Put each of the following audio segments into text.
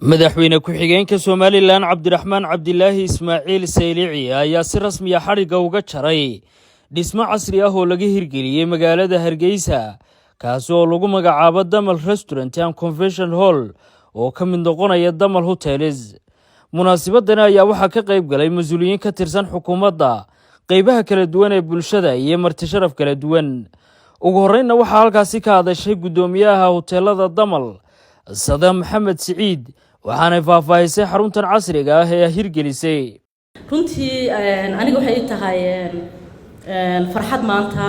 madaxweyne ku-xigeenka Somaliland Cabdiraxmaan Cabdilaahi Ismaaciil Saylici ayaa si rasmi ah xariga uga jaray dhismo casri ah oo laga hirgeliyay magaalada Hargeysa kaas oo lagu magacaabo Damal Restaurant and Convention Hall oo ka mid noqonaya Damal Hotels. Munaasabaddan ayaa waxaa ka qayb galay mas'uuliyiin ka tirsan xukuumadda, qaybaha kala duwan ee bulshada iyo marti sharaf kala duwan. Ugu horreynna waxaa halkaasi ka hadashay gudoomiyaha hoteelada Damal Sadam Maxamed Siciid waxaana faahfaahisay xaruntan casriga ah ee hirgelisay. runtii aniga waxay tahay farxad maanta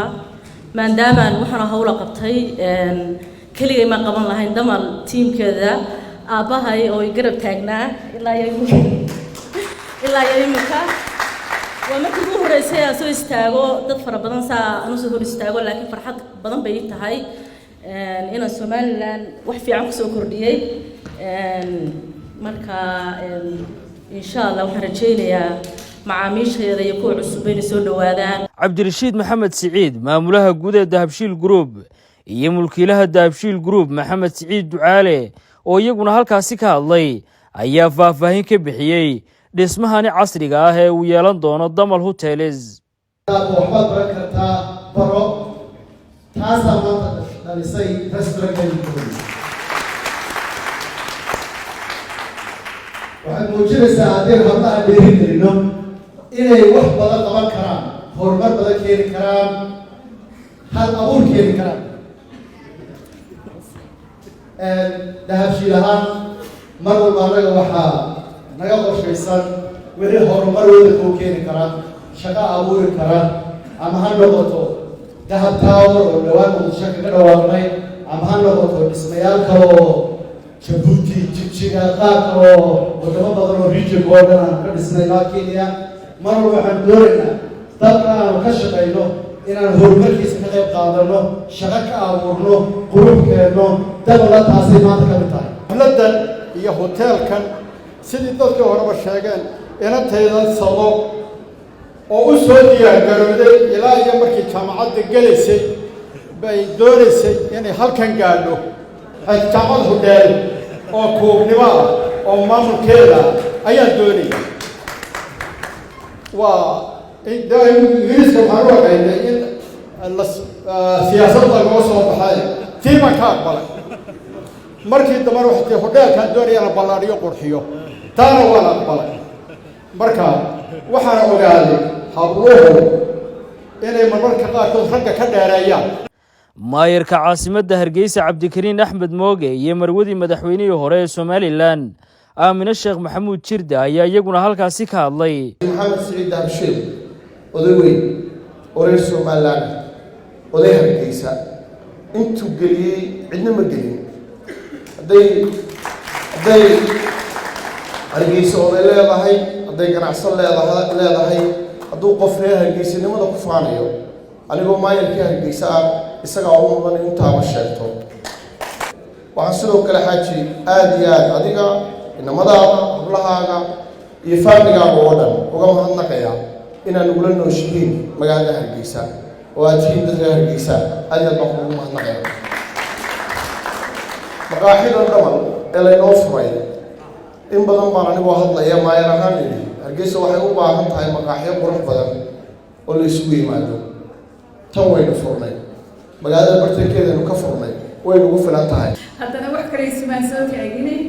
maadaama waxaan hawla qabtay kaliya ma qaban lahayn Damal teamkeeda aabahay oo garab taagnaa ilaa imika waa markii ugu horeysay aan soo istaago dad fara badan aan soo hor istaago laakiin farxad badan bay tahay inaan Somaliland wax fiican ku soo kordhiyay marka insha Allah waxaan rajaynayaa macaamiisheeda iyo kuwa cusub inay soo dhawaadaan. Cabdirashiid Maxamed Siciid maamulaha guud ee Dahabshiil Group iyo mulkiilaha Dahabshiil Group Maxamed Siciid Ducaale oo iyaguna halkaasi ka hadlay ayaa faahfaahin ka bixiyay dhismahan casriga ah ee uu yeelan doono Damal Hotels. waxaad baran kartaa baro taasa maanta dhalisay restaurant-ka waxaad muujinaysaa haddii hablaha dheerigelino inay wax badan qaban karaan, horumar badan keeni karaan, hal abuur keeni karaan. Dahabshiil ahaan mar walba anaga waxaa naga qorshaysan wixii horumar waddanka u keeni kara, shaqo abuuri kara, ama ha noqoto Dahab Tower oo dhawaan Muqdisho kaga dhawaaqnay, ama ha noqoto dhismayaal kale oo Jabuuti, Jigjiga, qaar oo wadamo badan oo region oo dhan ka dhisnay Kenya. mar walba waxaan doonaynaa dadka aan ka shaqeyno inaan horumarkiisa ka qayb qaadano, shaqo ka abuurno, qurubkeeno Damal taasay maanta ka mid tahay. Xafladan iyo hoteelkan sidii dadkii horeba sheegeen inantayda sabo oo u soo diyaargarowday ilaa iyo markii jaamacadda galaysay bay doonaysay inay halkan gaadho. jaamacad hoteel oo kuubnimo ah oo maamulkeeda ayaa doonayay. ingiriiska waxaan u aqaynay in siyaasadda loo soo baxay tiiman ka aqbalay. markii dambe waxay hoteelkan doonayaan ballaadhiyo qurxiyo taana waan aqbalay. marka waxaan ogaaday habluhu inay marmarka qaarkood ragga ka dheereeyaan. maayarka caasimadda Hargeysa Cabdikariin Axmed Mooge iyo marwadii madaxweynihii hore ee Somaliland Aamina Sheekh Maxamuud Jirde ayaa iyaguna halkaasi ka hadlay. Maxamed Siciid Dahabshiil oday weyn oo reer Somaliland oday Hargeysa intuu geliyay cidna ma gelin. hadday Hargeysa oo leedahay, hadday ganacsan leedahay, hadduu qof reer Hargeysanimada ku faanayo anigoo maayarkii Hargeysa isaga oo mudan inta ma sheegto. waxaan sidoo kale xaaji aad iyo aad adiga inamadaada, hablahaaga iyo faamigaaga oo dhan uga mahadnaqaya inaan ugula nooshihiin magaalada Hargeysa oo aad tihiin dadka Hargeysa aad iyo aad baan ugu mahadnaqaya. maqaaxidan Damal ee laynoo furay in badan baan anigoo hadlaya maayar ahaan yidhi Hargeysa waxay u baahan tahay maqaaxiyo qurux badan oo la isugu yimaado. tan waynu furnay, magaalada bartankeedanu ka furnay, waynu ugu filan tahay. haddana wax kale ismaan soo kaaginay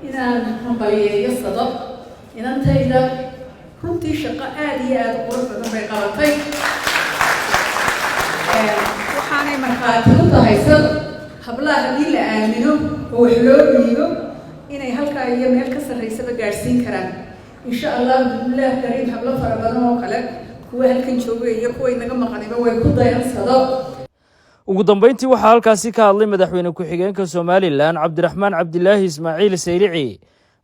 inaan hambalyeeyo Sadam inantayda runtii shaqo aad iyo aad u qurux badan bay qabatay. waxaanay markhaati u tahay hablaha haddii la aamino oo wax loo dhiibo inay halkaa iyo meel ka sarreysaba gaadhsiin karaan. insha Allah billaah kariim hablo fara badan oo kale kuwa halkan jooga iyo kuwa inaga maqaniba way ku dayansado. ugu dambeyntii waxaa halkaasi ka hadlay madaxweyne ku-xigeenka Somaliland Cabdiraxmaan Cabdilaahi Ismaaciil Saylici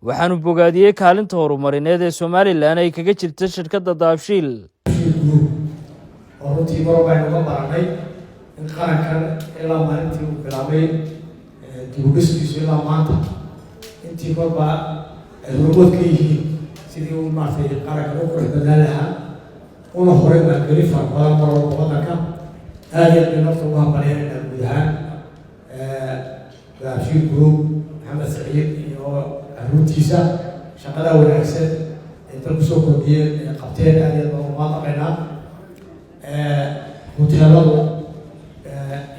waxaanu bogaadiyay kaalinta horumarineed ee Somaliland ay kaga jirta shirkadda Dahabshiil. runtii mar baan uga baranay in qarankan ilaa maalintii uu bilaabay dib-u-dhiskiisu ilaa maanta intii marba ay horumar ka yihiin sidii uu maartay qaranka u qurux badnaan lahaa una horay baan geli fara badan mar walba waddanka. aad iyo aad bay nafta ugu hambalyeynayna guud ahaan Dahabshiil Group Maxamed Siciid iyo caruurtiisa shaqada wanaagsan ee dalku soo kordhiyeen ee qabteen aad iyo aad baan ugu mahadnaqaynaa. hoteeladu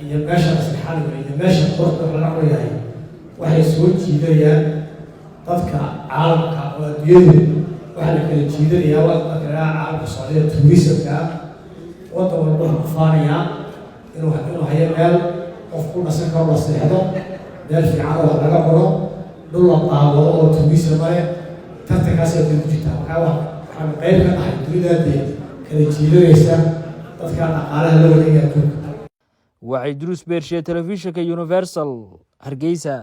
iyo meesha masraxaniga iyo meesha quruxda laga cunyahay waxay soo jiidayaan dadka caalamka oo adduunyadu waxaa la kala jiidanayaa waa dadka caalamka socdaya tourismka waddan walba wuxuu ku faanayaa inuu hayo meel qof ku dhasan karo la seexdo meel fiican oo laga cuno dhul la daawado oo tourism leh tartankaas ay ku jirtaa. markaa waxaan qayb ka nahay dunidaadeed kala jiidanaysa dadka dhaqaalaha la wareegaya adduunka. Waa Idris Beershe, telefishinka Universal, Hargeysa.